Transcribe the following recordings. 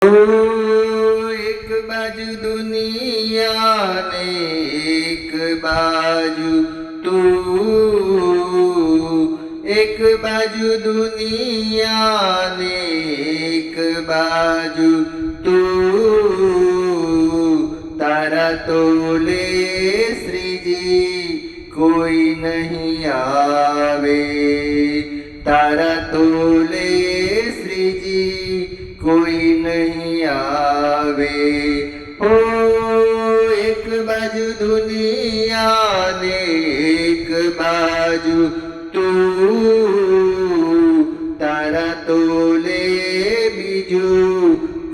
एक बाजू दुनिया ने एक बाजू तू, एक बाजू दुनिया ने एक बाजू तू, तारा तोले श्रीजी कोई नहीं आवे, तारा तोले श्रीजी कोई नहीं आवे। ओ एक बाजू दुनिया ने एक बाजू तू, तारा तोले बीजू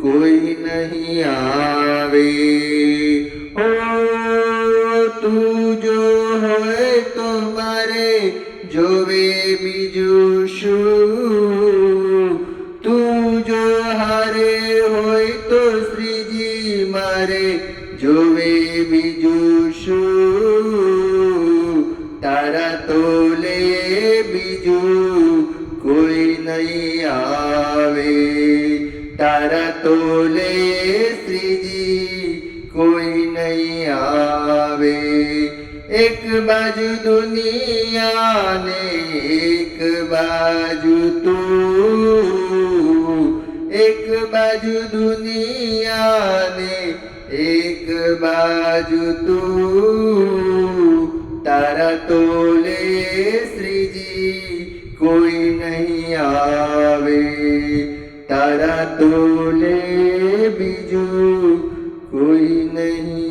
कोई नहीं आवे। ओ तू जो होए तो मारे जोवे बीजू शू, तू जो हारे होय तो श्रीजी मारे जोवे बीजू शू, तारा तोले बीजू कोई नहीं आवे, तारा तोले श्रीजी कोई नहीं आवे। एक बाजू दुनिया ने एक बाजू तू, एक बाजू दुनिया ने एक बाजू तू, तारा तोले श्रीजी कोई नहीं आवे, तारा तोले बीजू कोई नहीं